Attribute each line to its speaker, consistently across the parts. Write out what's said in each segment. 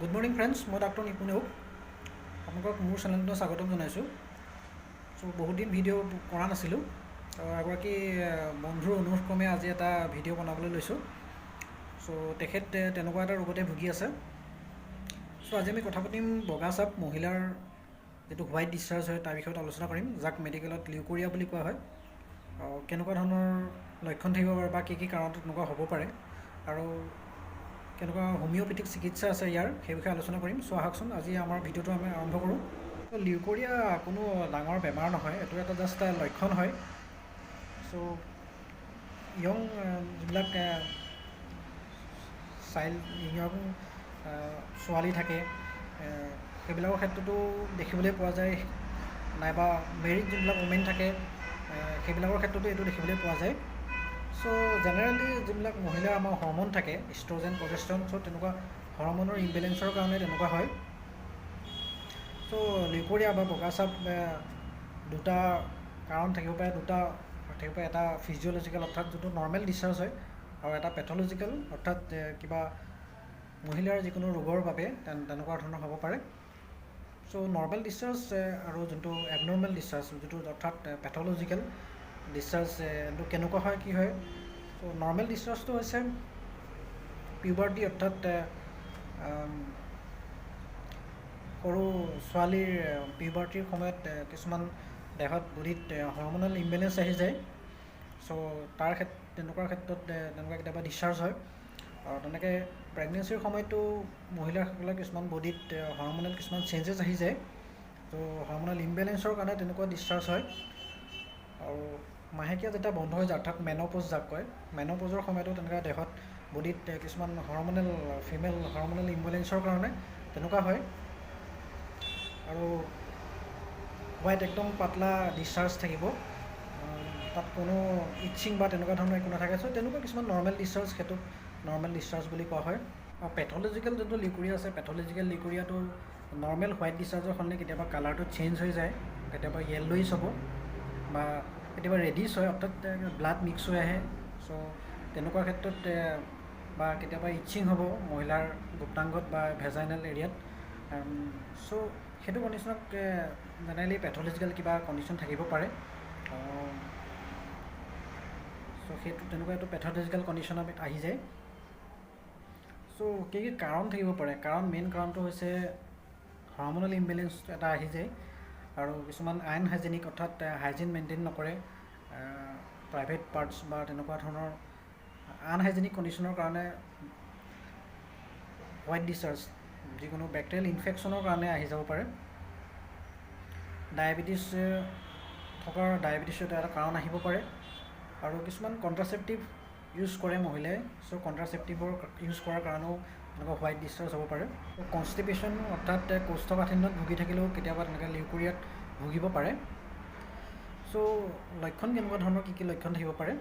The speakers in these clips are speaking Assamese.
Speaker 1: গুড মৰ্ণিং ফ্ৰেণ্ডছ, মই ডাক্তৰ নিপুণ নেওগ আপোনালোকক মোৰ চেনেলটো স্বাগতম জনাইছোঁ। বহুত দিন ভিডিঅ' কৰা নাছিলোঁ। এগৰাকী বন্ধুৰ অনুৰোধক্ৰমে আজি এটা ভিডিঅ' বনাবলৈ লৈছোঁ। তেখেত তেনেকুৱা এটা ৰোগতে ভুগি আছে। আজি আমি কথা পাতিম বগা চাপ মহিলাৰ যিটো হোৱাইট ডিছচাৰ্জ হয় তাৰ বিষয়ত আলোচনা কৰিম, যাক মেডিকেলত লিউকোৰিয়া বুলি কোৱা হয়। কেনেকুৱা ধৰণৰ লক্ষণ থাকিব পাৰে বা কি কাৰণত তেনেকুৱা হ'ব পাৰে, আৰু কেনেকুৱা হোমিঅ'পেথিক চিকিৎসা আছে ইয়াৰ, সেই বিষয়ে আলোচনা কৰিম। আহকচোন আজি আমাৰ ভিডিঅ'টো আমি আৰম্ভ কৰোঁ। লিউকোৰিয়া কোনো ডাঙৰ বেমাৰ নহয়, এইটো এটা জাষ্ট লক্ষণ হয়। য়ং যিবিলাক য়ং ছোৱালী থাকে সেইবিলাকৰ ক্ষেত্ৰতো দেখিবলৈ পোৱা যায়, নাইবা মেৰিড যোনবিলাক ওমেন থাকে সেইবিলাকৰ ক্ষেত্ৰতো এইটো দেখিবলৈ পোৱা যায়। জেনেৰেলি যিবিলাক মহিলাৰ আমাৰ হৰম'ন থাকে, ইষ্ট্ৰজেন, প্ৰজেষ্ট্ৰন, তেনেকুৱা হৰম'নৰ ইম্বেলেঞ্চৰ কাৰণে তেনেকুৱা হয়। লিউকোৰিয়া বা বগা চাপ দুটা কাৰণ থাকিব পাৰে, এটা ফিজিঅ'লজিকেল অৰ্থাৎ যোনটো নৰ্মেল ডিছচাৰ্জ হয়, আৰু এটা পেথলজিকেল অৰ্থাৎ কিবা মহিলাৰ যিকোনো ৰোগৰ বাবে তেনেকুৱা ধৰণৰ হ'ব পাৰে। নৰ্মেল ডিছচাৰ্জ আৰু যোনটো এবনৰ্মেল ডিছচাৰ্জ, যিটো অৰ্থাৎ পেথলজিকেল ডিছচাৰ্জ, এইটো কেনেকুৱা হয়, কি হয়। নৰ্মেল ডিছচাৰ্জটো হৈছে পিউবাৰ্টি, অৰ্থাৎ সৰু ছোৱালীৰ পিউবাৰ্টিৰ সময়ত কিছুমান দেহত বডিত হৰম'নেল ইম্বেলেঞ্চ আহি যায়। তেনেকুৱা ক্ষেত্ৰত তেনেকুৱা কেতিয়াবা ডিছচাৰ্জ হয়। আৰু তেনেকৈ প্ৰেগনেঞ্চিৰ সময়তো মহিলাসকলৰ কিছুমান বডিত হৰম'নেল কিছুমান চেঞ্জেছ আহি যায়। হৰম'নেল ইম্বেলেঞ্চৰ কাৰণে তেনেকুৱা ডিছচাৰ্জ হয়। আৰু মাহেকীয়া যেতিয়া বন্ধ হৈ যায়, অৰ্থাৎ মেন'পজ যাক কয়, মেন'পজৰ সময়তো তেনেকুৱা দেহত বডিত কিছুমান ফিমেল হৰম'নেল ইম্বেলেঞ্চৰ কাৰণে তেনেকুৱা হয়। আৰু হোৱাইট একদম পাতলা ডিছচাৰ্জ থাকিব, তাত কোনো ইটচিং বা তেনেকুৱা ধৰণৰ একো নাথাকে। তেনেকুৱা কিছুমান নৰ্মেল ডিছচাৰ্জ, সেইটোক নৰ্মেল ডিছচাৰ্জ বুলি কোৱা হয়। আৰু পেথলজিকেল যোনটো লিউকোৰিয়া আছে, পেথলজিকেল লিউকোৰিয়াটো নৰ্মেল হোৱাইট ডিছচাৰ্জৰ সলনি কেতিয়াবা কালাৰটো চেঞ্জ হৈ যায়, কেতিয়াবা য়েল্ল'ইছ হ'ব বা কেতিয়াবা ৰেডিছ হয়, অৰ্থাৎ ব্লাড মিক্স হৈ আহে। তেনেকুৱা ক্ষেত্ৰত বা কেতিয়াবা ইটচিং হ'ব মহিলাৰ গুপ্তাংগত বা ভেজাইনেল এৰিয়াত। সেইটো কণ্ডিশ্যনক জেনেৰেলি পেথলজিকেল কিবা কণ্ডিশ্যন থাকিব পাৰে। তেনেকুৱা এইটো পেথলজিকেল কণ্ডিশ্যনত আহি যায়। কি কাৰণ থাকিব পাৰে? মেইন কাৰণটো হৈছে হৰম'নেল ইম্বেলেঞ্চ এটা আহি যায়, আৰু কিছুমান আনহাইজেনিক, অৰ্থাৎ হাইজিন মেইনটেইন নকৰে, প্ৰাইভেট পাৰ্টছ বা তেনেকুৱা ধৰণৰ আনহাইজেনিক কণ্ডিশ্যনৰ কাৰণে হোৱাইট ডিছচাৰ্জ, যিকোনো বেক্টেৰিয়েল ইনফেকশ্যনৰ কাৰণে আহি যাব পাৰে। ডায়েবেটিছৰ এটা কাৰণ আহিব পাৰে। আৰু কিছুমান কণ্ট্ৰাচেপ্টিভ ইউজ কৰে মহিলাই, কণ্ট্ৰাচেপ্টিভৰ ইউজ কৰাৰ কাৰণেও তেনেকুৱা হোৱাইট ডিছচাৰ্জ হ'ব পাৰে। কনষ্টিপেশ্যন, অৰ্থাৎ কৌষ্ঠকাঠিন্যত ভুগি থাকিলেও কেতিয়াবা তেনেকৈ লিউকোৰিয়াত ভুগিব পাৰে। লক্ষণ কেনেকুৱা ধৰণৰ, কি লক্ষণ থাকিব পাৰে?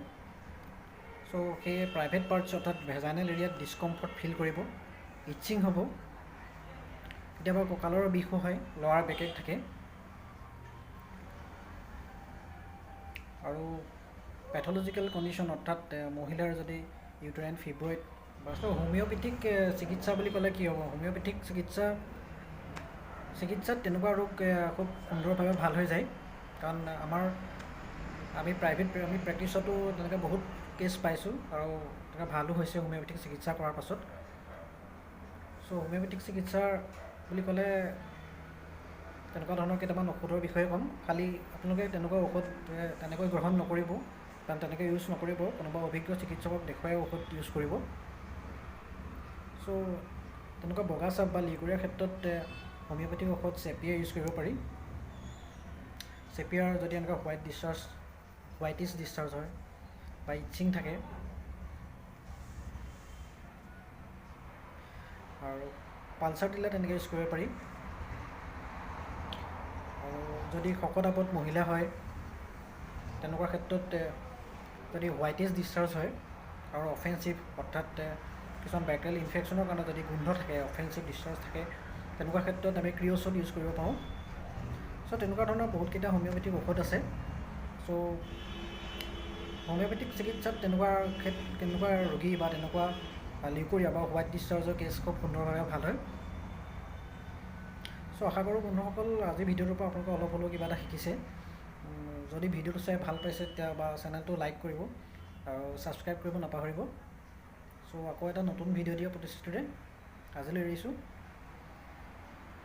Speaker 1: সেই প্ৰাইভেট পাৰ্টছ, অৰ্থাৎ ভেজাইনেল এৰিয়াত ডিছকমফৰ্ট ফিল কৰিব, ইটচিং হ'ব, কেতিয়াবা কঁকালৰ বিষো হয়, লৱাৰ বেকেট থাকে। আৰু পেথলজিকেল কণ্ডিশ্যন, অৰ্থাৎ মহিলাৰ যদি ইউটেৰাইন ফিব্ৰইড বা হোমিঅ'পেথিক চিকিৎসা বুলি ক'লে কি হ'ব? হোমিঅ'পেথিক চিকিৎসাত তেনেকুৱা ৰোগ খুব সুন্দৰভাৱে ভাল হৈ যায়। কাৰণ আমি প্ৰেক্টিছতো তেনেকৈ বহুত কেছ পাইছোঁ, আৰু তেনেকৈ ভালো হৈছে হোমিঅ'পেথিক চিকিৎসা কৰাৰ পাছত। হোমিঅ'পেথিক চিকিৎসা বুলি ক'লে তেনেকুৱা ধৰণৰ কেইটামান ঔষধৰ বিষয়ে ক'ম। খালি আপোনালোকে তেনেকুৱা ঔষধ তেনেকৈ গ্ৰহণ নকৰিব, কাৰণ তেনেকৈ ইউজ নকৰিব। কোনোবা অভিজ্ঞ চিকিৎসকক দেখুৱাই ঔষধ ইউজ কৰিব। তেনেকুৱা বগা চাপ বা লিউকোৰিয়াৰ ক্ষেত্ৰত হোমিঅ'পেথিক ঔষধ চেপিয়া ইউজ কৰিব পাৰি। চেপিয়াৰ যদি এনেকুৱা হোৱাইটিছ ডিছচাৰ্জ হয় বা ইটচিং থাকে, আৰু পালচাৰ দিলে তেনেকৈ ইউজ কৰিব পাৰি। আৰু যদি শকত আবত মহিলা হয়, তেনেকুৱা ক্ষেত্ৰত যদি হোৱাইটিছ ডিছচাৰ্জ হয় আৰু অফেন্সিভ, অৰ্থাৎ কিছুমান বেক্টেৰিয়েল ইনফেকশ্যনৰ কাৰণে যদি গোন্ধ থাকে, অফেন্সিভ ডিছচাৰ্জ থাকে, তেনেকুৱা ক্ষেত্ৰত আমি ক্ৰিঅ'চোল ইউজ কৰিব পাৰোঁ। তেনেকুৱা ধৰণৰ বহুতকেইটা হোমিঅ'পেথিক ঔষধ আছে। হোমিঅ'পেথিক চিকিৎসাত তেনেকুৱা ৰোগী বা তেনেকুৱা লিউকোৰিয়া বা হোৱাইট ডিছচাৰ্জৰ কেছ খুব সুন্দৰভাৱে ভাল হয়। চ' আশা কৰোঁ বন্ধুসকল আজি ভিডিঅ'টোৰ পৰা আপোনালোকে অলপ হ'লেও কিবা এটা শিকিছে। যদি ভিডিঅ'টো চাই ভাল পাইছে তেতিয়া বা চেনেলটো লাইক কৰিব আৰু ছাবস্ক্ৰাইব কৰিব নাপাহৰিব। চ' আকৌ এটা নতুন ভিডিঅ' দিয়া প্ৰতিশ্ৰুতিৰে আজিলৈ এৰিছোঁ।